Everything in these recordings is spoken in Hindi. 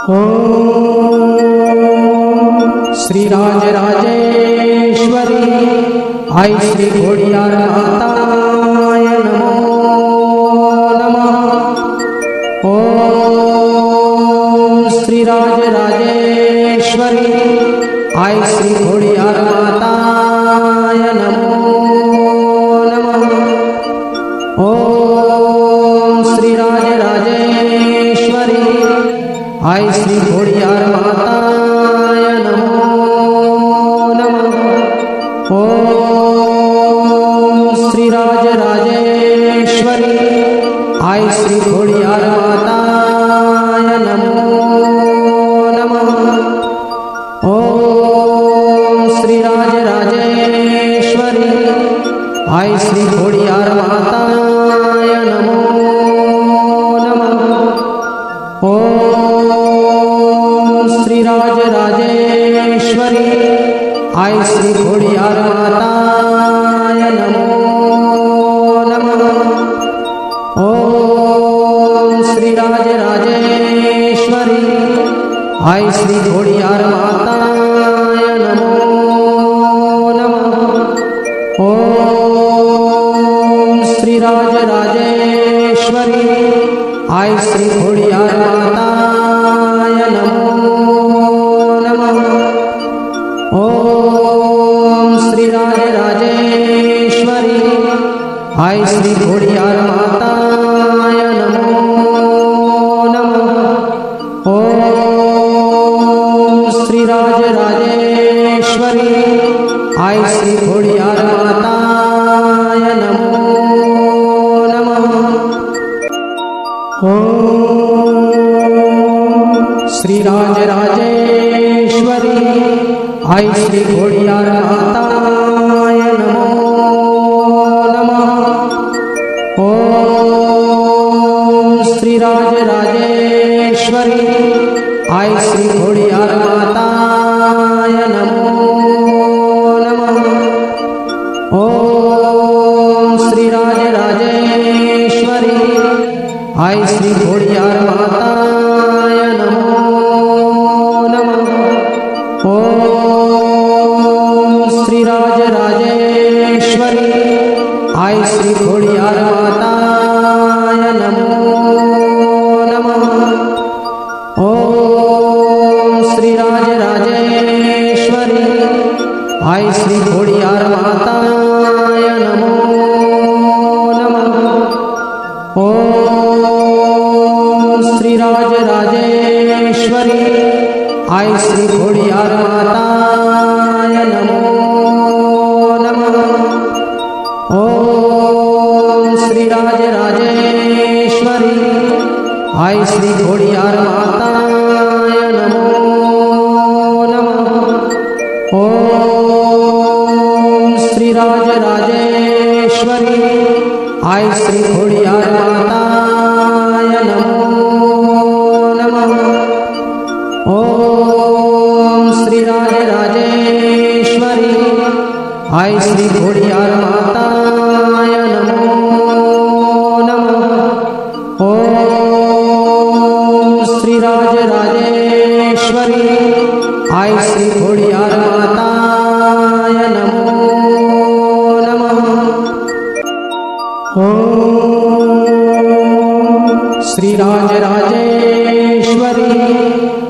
श्री राजराजेश्वरी आई श्री घोडियार माताय नमो नमः। ओम श्री राजराजेश्वरी आई श्री घोडियार माताय नमो नमः। ओम श्री राजराजेश्वरी आई श्री घोडियार माताय नमो नमः। ओम श्री राजराजेश्वरी आई श्री घोडियार माताय नमो नमः। ओम श्री राजराजेश्वरी आई श्री घोडियार माताय नमो नमः। ओम श्री राजराजेश्वरी आई श्री घोडियार माताय नमो नमः। ओम श्री राजराजेश्वरी आई श्री घोडियार माताय नमो नमः। ओम श्री राजराजेश्वरी आई श्री घोडियार माताय नमो नमः। ओम श्री राजराजेश्वरी आई श्री घोडियार माताय नमो नमः। ओम श्री राजराजेश्वरी आई श्री घोडियार माताय नमो नमः। ओम श्री राजराजेश्वरी आई श्री घोडियार माताय नमो नमः। ओम श्री राजराजेश्वरी आई श्री घोडियार माताय नमो नमः। ओम श्री राजराजेश्वरी आई श्री घोडियार माताय नमो नमः। ओम श्री राजराजेश्वरी आई श्री घोडियार माताय नमो नमः। ओम श्री राजराजेश्वरी आई श्री घोडियार माताय नमो नमः। ओम श्री राजराजेश्वरी आई श्री घोडियार माताय नमो नमः। ओम श्री राजराजेश्वरी आई श्री घोडियार माताय नमो नमः। ओम श्री राजराजेश्वरी आई श्री घोडियार माताय नमो नमः। ओम श्री राजराजेश्वरी आई श्री घोडियार माताय नमो नमः। ओम श्री राजराजेश्वरी आई श्री घोडियार माताय नमो नमः। ओम श्री राजराजेश्वरी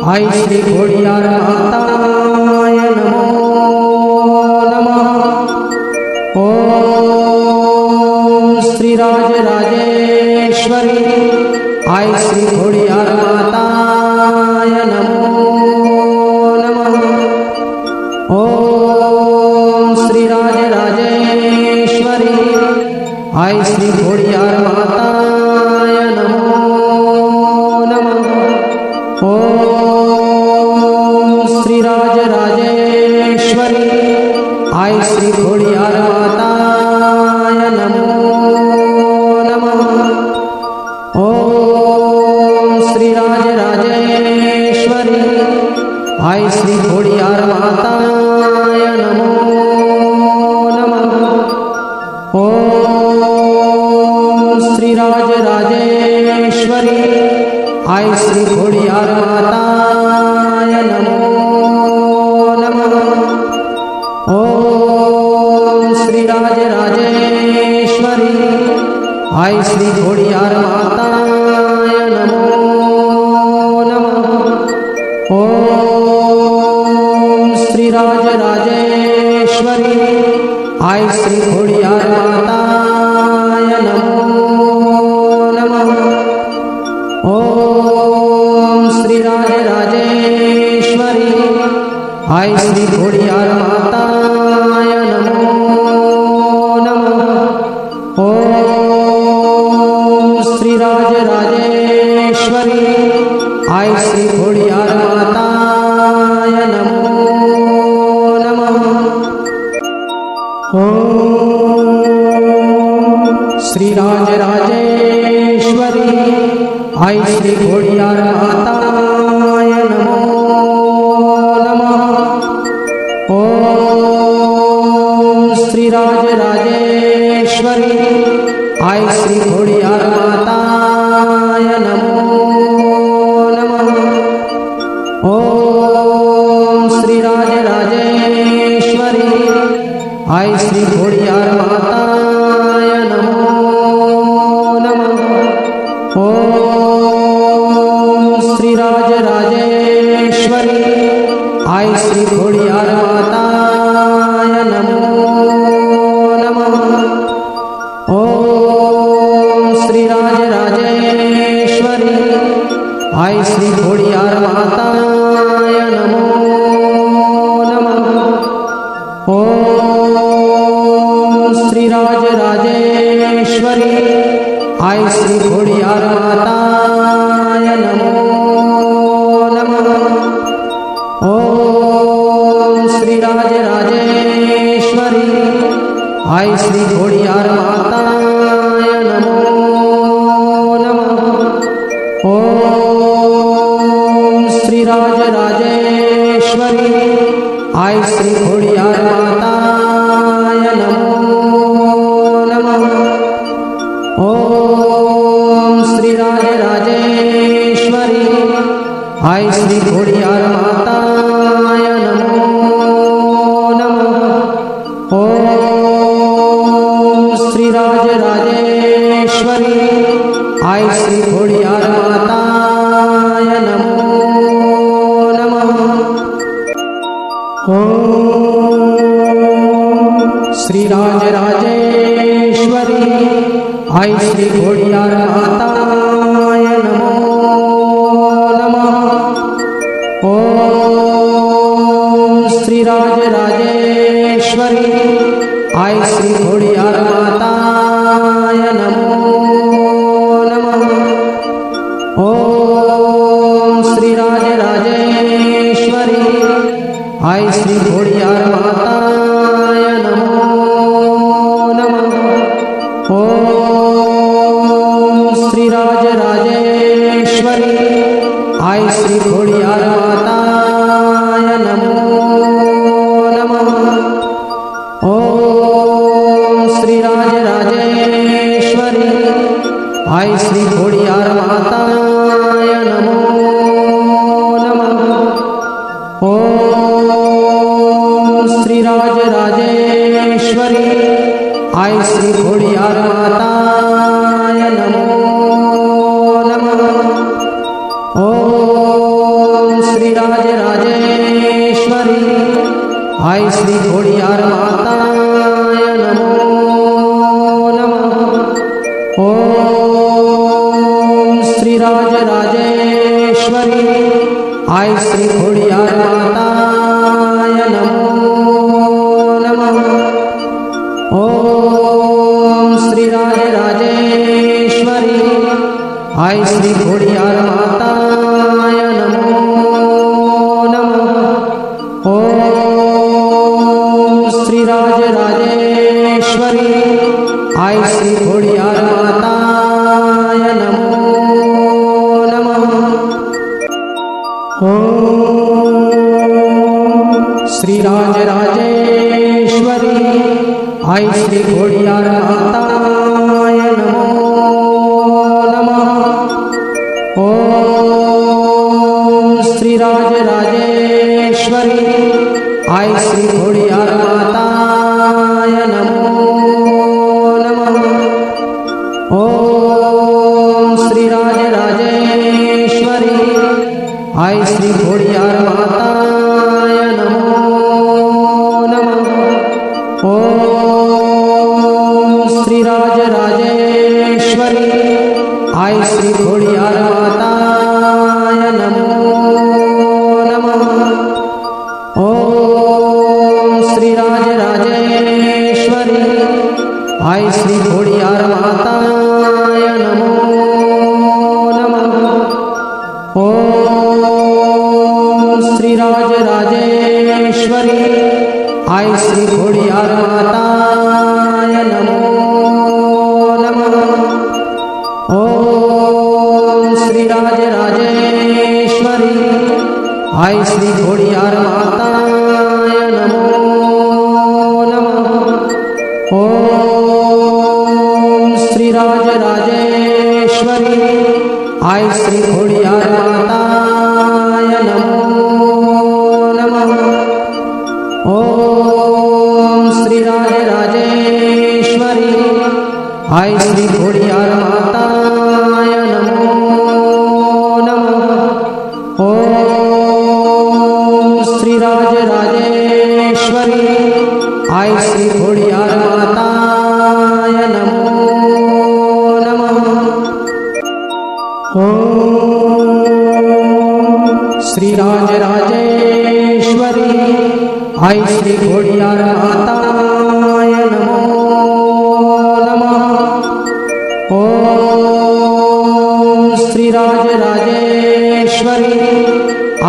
आई श्री घोडियार माताय नमो नमः। ओम श्री राजराजेश्वरी आई श्री घोडियार माताय नमो नमः। ओम श्री राजराजेश्वरी आई श्री घोडियार माताय नमो नमः। ओम श्री राजराजेश्वरी आई श्री घोडियार माताय नमो नमः। ओम श्री राजराजेश्वरी आई श्री घोडियार माताय नमो नमः। ओम श्री राजराजेश्वरी आई श्री घोडियार घोड़ियार माताय नमो नमः। ओम श्री राजराजेश्वरी आई श्री घोड़ियार माताय नमो नमः। ओम श्री राजराजेश्वरी आई श्री घोड़ियार माताय नमो नमः। ओम श्री राजराजेश्वरी आई श्री घोड़ियार माताय नमो नमः। ओम श्री राजराजेश्वरी आई श्री घोड़ियार माताय नमो नमः। ओम श्री राजराजेश्वरी आई श्री घोड़ियार माताय नमो नमः। ओम श्री राजराजेश्वरी आई श्री घोड़ियार माताय नमो नमः। ओम श्री राजराजेश्वरी आई श्री घोड़ियार माताय नमो नमः। ओम श्री राजराजेश्वरी आई श्री घोड़ियार माताय नमो नमः। ओम श्री राजराजेश्वरी आई श्री घोड़ियार माताय नमो नमः। ओम श्री राजराजेश्वरी आई श्री घोड़ियार माताय नमो नमः। ओम श्री राजराजेश्वरी आई श्री घोड़ियार माताय नमो नमः। ओम श्री राजराजेश्वरी आई श्री घोड़ियार माताय नमो नमः। ओम श्री राजराजेश्वरी आई श्री घोड़ियार माताय नमो नमः। ओम श्री राजराजेश्वरी आई श्री घोड़ियार माताय नमो नमः। ओम श्री राजराजेश्वरी आई श्री घोड़ियार माताय नमो नमः। ओम श्री राजराजेश्वरी आई श्री घोड़ियार माताय नमो नमः। ओम श्री राजराजेश्वरी आई श्री घोड़ियार माताय नमो नमः। ओम श्री राजराजेश्वरी आई श्री घोड़ियार माताय नमो नमः। ओम श्री राजराजेश्वरी आई श्री घोड़ियार माताय नमो नमः। ओम श्री राजराजेश्वरी आई श्री घोड़ियार माताय नमो नमः। ओम श्री राजराजेश्वरी आई श्री घोड़ियार माताय नमो नमः। ओम श्री राजराजेश्वरी आई श्री घोड़ियार माताय नमो नमः। ओम श्री राजराजेश्वरी आई श्री घोड़ियार माताय नमो नमः। ओम श्री राजराजेश्वरी आई श्री घोड़ियार माताय नमो नमः। ओम श्री राजराजेश्वरी आई श्री घोड़ियार माताय नमो नमः। ओम श्री राज राजेश्वरी आई श्री घोड़ियार माताय नमो नमः। ओम श्री राज राजेश्वरी आई श्री घोड़ियार माताय नमो नमः। ओम श्री राज राजेश्वरी आई श्री घोड़ियार माताय नमो नमः। ओम श्री राज राजेश्वरी आई श्री घोड़ियार माताय नमो नमः। ओम श्री राज राजेश्वरी आई श्री घोड़ियार माताय नमो नमः। ओम श्री राज राजेश्वरी आई श्री घोड़ियार माताय नमो नमः। ओम श्री राज राजेश्वरी आई श्री घोड़ियार माताय नमो नमः। ओम श्री राज राजेश्वरी आई श्री घोड़ियार माताय नमो नमः। ओम श्री राज राजेश्वरी आई श्री घोड़ियार माताय नमो नमः। ओम श्री राज राजेश्वरी आई श्री घोड़ियार माताय नमो नमः। ओम श्री राज राजेश्वरी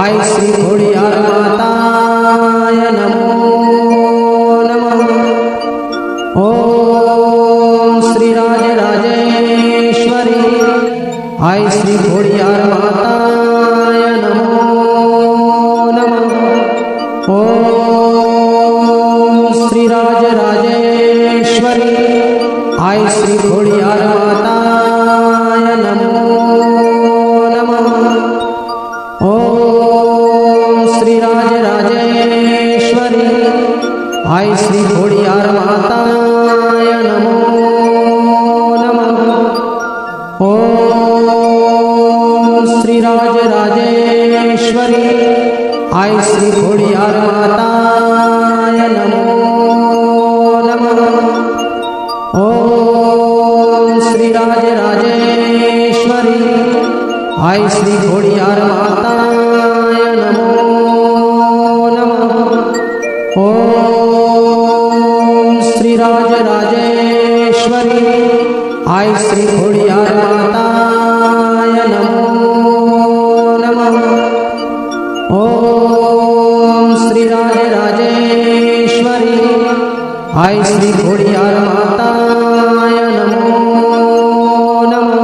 आई श्री घोड़ियार माताय नमो नमः। ओम श्री राज राजेश्वरी आई श्री घोड़ियार माताय नमो नमः। ओम श्री राज राजेश्वरी आई श्री घोड़ियार माताय नमो नमः। ओम श्री राज राजेश्वरी आई श्री घोड़ियार माताय नमो नमः। ओम श्री राज राजेश्वरी आई श्री घोड़ियार माताय नमो नमः। ओम श्री राज राजेश्वरी आई श्री घोड़ियार माताय नमो नमः। ओम श्री राज राजेश्वरी आई श्री घोड़ियार माताय नमो नमः। ओम श्री राज राजेश्वरी आई श्री घोड़ियार माताय नमो नमः।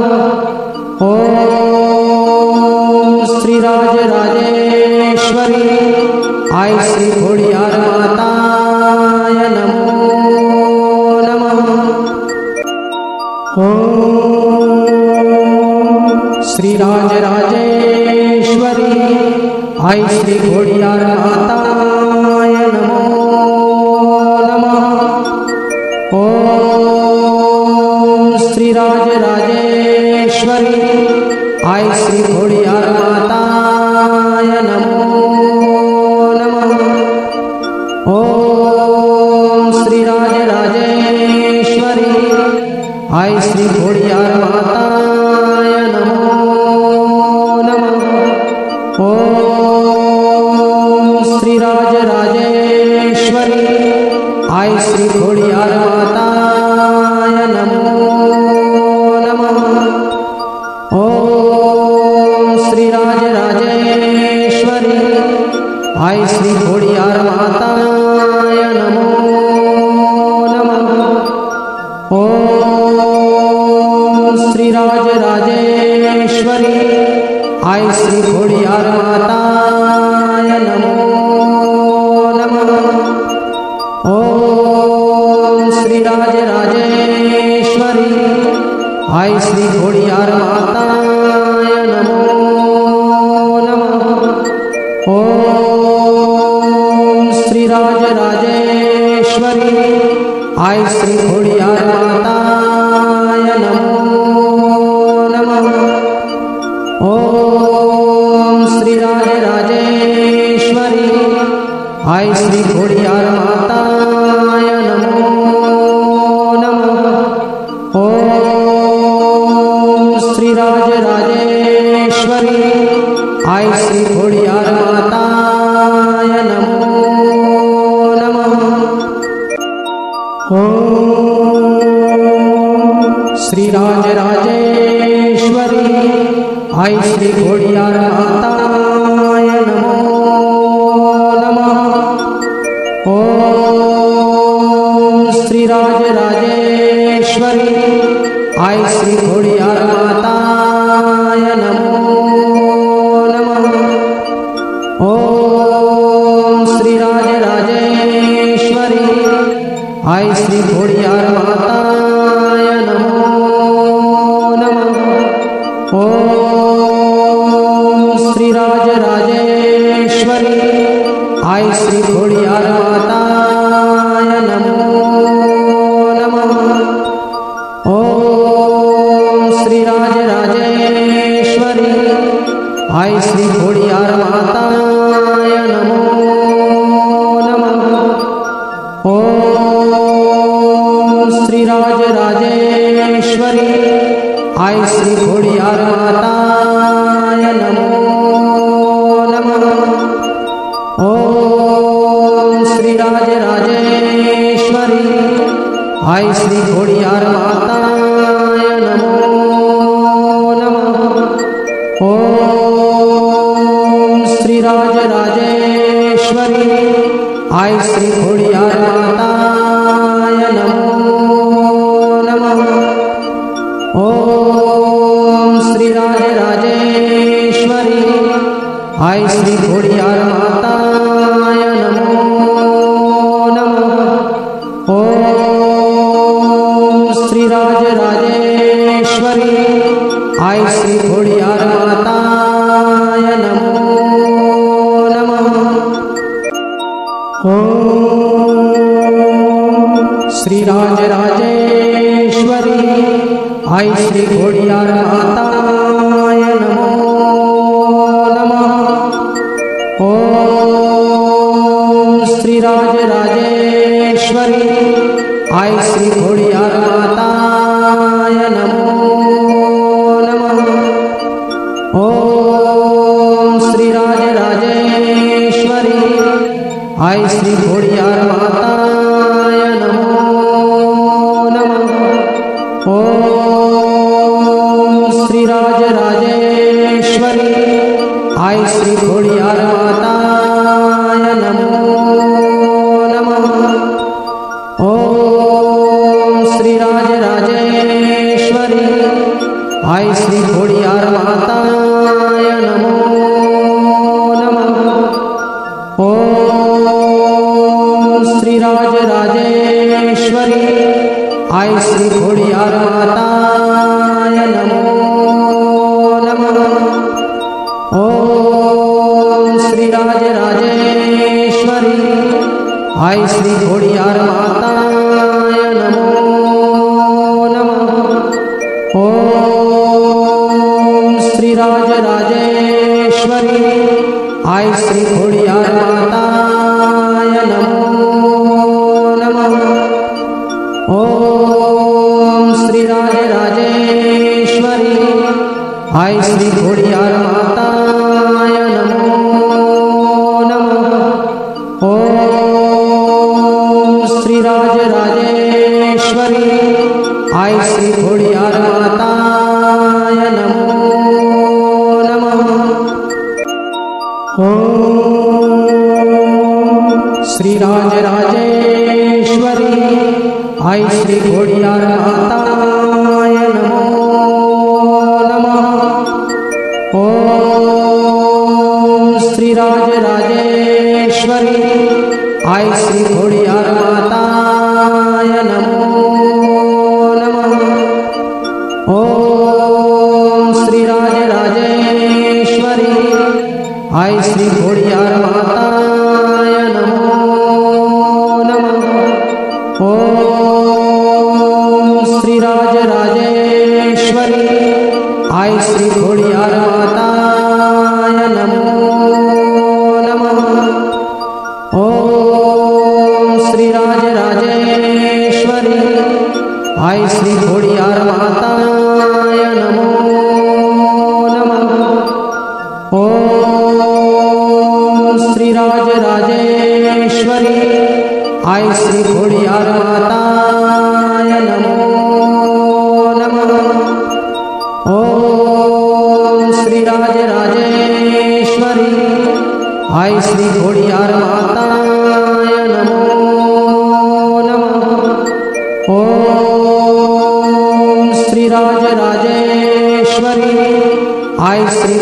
ओम श्री राज राजेश्वरी आई श्री घोड़ियार माताय नमो नमः। ओम श्री राज राजेश्वरी आई श्री घोड़ियार माताय नमो नमः। ओम श्री राज राजेश्वरी आई श्री घोड़ियार माताय नमो नमः। ओम श्री राज राजेश्वरी आई श्री घोड़ियार माताय नमो नमः। ओम श्री राज राजेश्वरी आई श्री घोड़ियार माताय नमो नमः। ओम श्री राज राजेश्वरी आई श्री घोड़ियार माताय नमो नमः। ओम श्री राज राजेश्वरी आई श्री घोड़ियार माताय नमो नमः। ओम श्री राज राजेश्वरी आई श्री घोड़ियार माताय नमो नमः। ओम श्री राजराजेश्वरी आई श्री खोडियार माताय नमो नमः। ओम श्री राजराजेश्वरी आई श्री खोडियार माताय नमो नमः। ओम श्री राजराजेश्वरी आई श्री खोडियार माताय नमो नमः। ओम श्री राजराजेश्वरी आई श्री खोडियार माताय नमो नमः। ओम श्री राजराजेश्वरी आई श्री खोडियार माताय नमो नमः। ओम श्री राजराजेश्वरी आई श्री खोडियार माताय नमो नमः। ओम श्री राजराजेश्वरी आई श्री खोडियार माताय नमो नमः। ओम श्री राजराजेश्वरी आई श्री खोडियार माताय नमो नमः। ओम श्री राजराजेश्वरी आई श्री खोडियार माताय नमो नमः। ओम श्री राजराजेश्वरी आई श्री खोडियार माताय नमो नमः। ओम श्री राजराजेश्वरी आई श्री खोडियार माताय नमो नमः। ओम श्री राजराजेश्वरी आई श्री खोडियार माताय नमो नमः। ओम श्री राजराजेश्वरी आई श्री खोडियार माताय नमो नमः। ओम श्री राजराजेश्वरी आई श्री खोडियार माताय नमो नमः। ओम श्री राजराजेश्वरी आई श्री खोडियार माताय नमो नमः। ओम श्री राजराजेश्वरी आई श्री खोडियार माताय नमो नमः। ओम श्री राजराजेश्वरी आई श्री खोडियार माताय नमो नमः। ओम श्री राजराजेश्वरी आई श्री खोडियार माताय नमो नमः। ओम श्री राजराजेश्वरी आई श्री खोडियार माताय नमो नमः। ओम श्री राजराजेश्वरी आई श्री खोडियार माताय नमो नमः। ओम श्री राजराजेश्वरी आई श्री खोडियार माताय नमो नमः। ओम श्री राजराजेश्वरी आई श्री खोडियार माताय नमो नमः। ओम श्री राजराजेश्वरी आई श्री खोडियार माताय नमो नमः। ओम श्री राजराजेश्वरी आई श्री खोडियार माताय नमो नमः। ओम श्री राजराजेश्वरी आई श्री खोडियार माताय नमो नमः। ओम श्री राजराजेश्वरी आई श्री घोड़ियार माताय नमो नमः। ओम श्री राजराजेश्वरी आई श्री घोड़ियार माताय नमो नमः। ओम श्री राजराजेश्वरी आई श्री घोड़ियार माताय नमो नमः। ओम श्री राजराजेश्वरी आई श्री घोड़ियार माताय नमो नमः। ओम श्री राजराजेश्वरी आई श्री घोड़ियार माताय नमो नमः। ओम श्री राजराजेश्वरी आई श्री